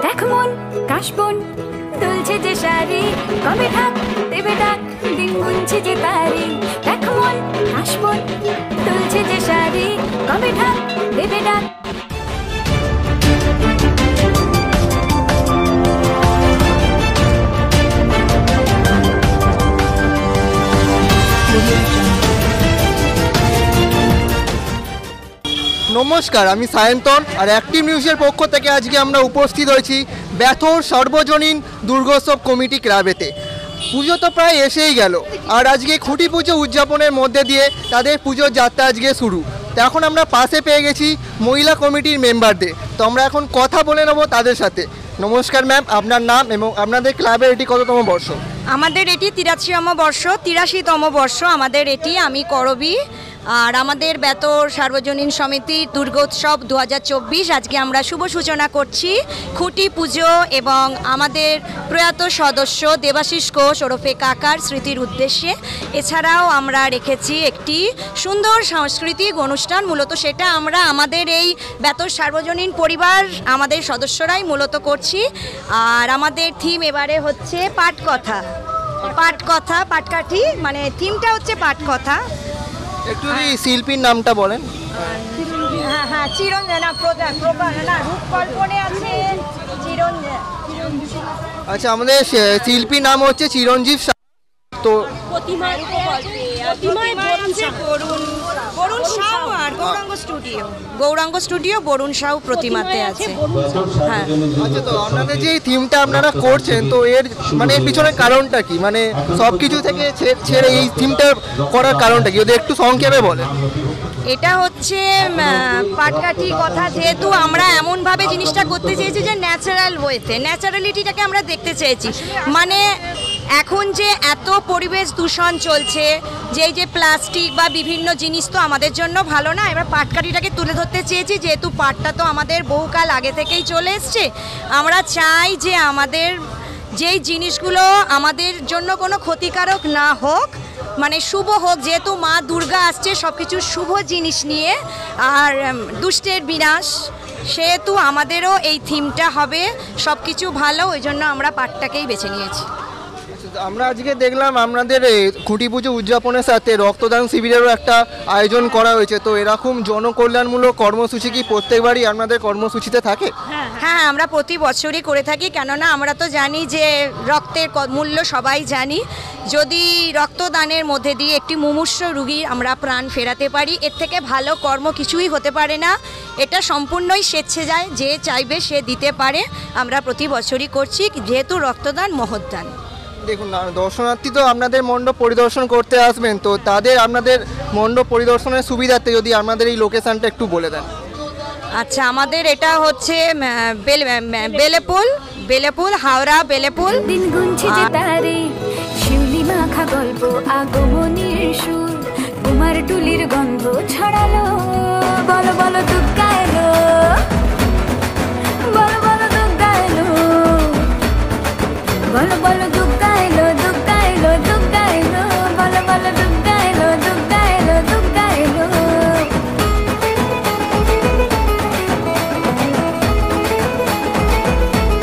দেখ মন কাশবন দুলছে যে শাড়ি, কবে ঢাক দেবে ডাক, দিন গুনছে যে তারি। দেখ মন কাশবন দুলছে যে শাড়ি, কবে ঢাক দেবে ডাক। নমস্কার, আমি সায়ন্তন আর অ্যাক্টিভ নিউজের পক্ষ থেকে আজকে আমরা উপস্থিত হয়েছি ব্যাথর সর্বজনীন দুর্গোৎসব কমিটি ক্লাবেতে। পুজো তো প্রায় এসেই গেল আর আজকে খুঁটি পুজো উদযাপনের মধ্যে দিয়ে তাদের পুজোর যাত্রা আজকে শুরু। তো এখন আমরা পাশে পেয়ে গেছি মহিলা কমিটির মেম্বারদের, তো আমরা এখন কথা বলে নেব তাদের সাথে। নমস্কার ম্যাম, আপনার নাম এবং আপনাদের ক্লাবের এটি কততম বর্ষ? আমাদের এটি 83তম বর্ষ, 83তম বর্ষ আমাদের এটি। আমি করবি আর আমাদের ব্যাথর সার্বজনীন সমিতি দুর্গোৎসব 2024 আজকে আমরা শুভ সূচনা করছি খুঁটি পুজো এবং আমাদের প্রয়াত সদস্য দেবাশিস ঘোষ ওরফে কাকার স্মৃতির উদ্দেশ্যে। এছাড়াও আমরা রেখেছি একটি সুন্দর সাংস্কৃতিক অনুষ্ঠান, মূলত সেটা আমরা আমাদের এই ব্যাথর সার্বজনীন পরিবার আমাদের সদস্যরাই মূলত করছি। আর আমাদের থিম এবারে হচ্ছে পাটকথা, পাটকাঠি, মানে থিমটা হচ্ছে পাটকথা। একটু যদি শিল্পীর নামটা বলেন। হ্যাঁ, চিরঞ্জন রূপকল্পনে আছে চিরঞ্জন। আচ্ছা, আমাদের শিল্পীর নাম হচ্ছে চিরঞ্জীব। তো গৌরাঙ্গ স্টুডিও বরুণ সাউ প্রতিমাতে আছে। হ্যাঁ, আচ্ছা, তো আপনাদের যে থিমটা আপনারা করছেন, তো এর মানে এর পিছনে কারণটা কি? মানে সব কিছু থেকে ছেড়ে এই থিমটা করার কারণটা কি, যদি একটু সংক্ষেপে বলেন। এটা হচ্ছে পাটকাঠি কথা, যেহেতু আমরা এমনভাবে জিনিসটা করতে চেয়েছি যে ন্যাচারাল ওয়েতে, ন্যাচারালিটিটাকে আমরা দেখতে চেয়েছি। মানে এখন যে এত পরিবেশ দূষণ চলছে, যে প্লাস্টিক বা বিভিন্ন জিনিস তো আমাদের জন্য ভালো না। এবার পাটকাঠিটাকে তুলে ধরতে চেয়েছি, যেহেতু পাটটা তো আমাদের বহুকাল আগে থেকেই চলে এসছে। আমরা চাই যে আমাদের যেই জিনিসগুলো আমাদের জন্য কোনো ক্ষতিকারক না হোক, মানে শুভ হোক, যেহেতু মা দুর্গা আসছে সব কিছু শুভ জিনিস নিয়ে আর দুষ্টের বিনাশ, সেহেতু আমাদেরও এই থিমটা হবে সব কিছু ভালো, ওই জন্য আমরা পাটটাকেই বেছে নিয়েছি। আমরা আজকে দেখলাম আপনাদের খুঁটি পুজো উদযাপনের সাথে রক্তদান শিবিরেরও একটা আয়োজন করা হয়েছে। তো এরকম জনকল্যাণমূলক কর্মসূচি কি প্রত্যেকবারই আপনাদের কর্মসূচিতে থাকে? হ্যাঁ, আমরা প্রতি বছরই করে থাকি, কেননা আমরা তো জানি যে রক্তের মূল্য সবাই জানি। যদি রক্তদানের মধ্যে দিয়ে একটি মুমূর্ষু রোগীর আমরা প্রাণ ফেরাতে পারি, এর থেকে ভালো কর্ম কিছুই হতে পারে না। এটা সম্পূর্ণই স্বেচ্ছায়, যে চাইবে সে দিতে পারে। আমরা প্রতি বছরই করছি, যেহেতু রক্তদান মহৎদান। দেখুন, দর্শনার্থী তো আপনাদের মণ্ডপ পরিদর্শন করতে আসবেন, তো তাদের আপনাদের মণ্ডপ পরিদর্শনের সুবিধার্থে যদি আপনাদের এই লোকেশানটা একটু বলে দেন। আচ্ছা, আমাদের এটা হচ্ছে বেলেপুল, হাওড়া বেলেপুল। দিন গুনছে যে তারি, শিউলি মাখা গল্প আগমনীর সুর, কুমার টুলির গন্ধ ছড়ালো। বলো বলো দুর্গা এলো, বলো বলো দুর্গা এলো, বলো বলো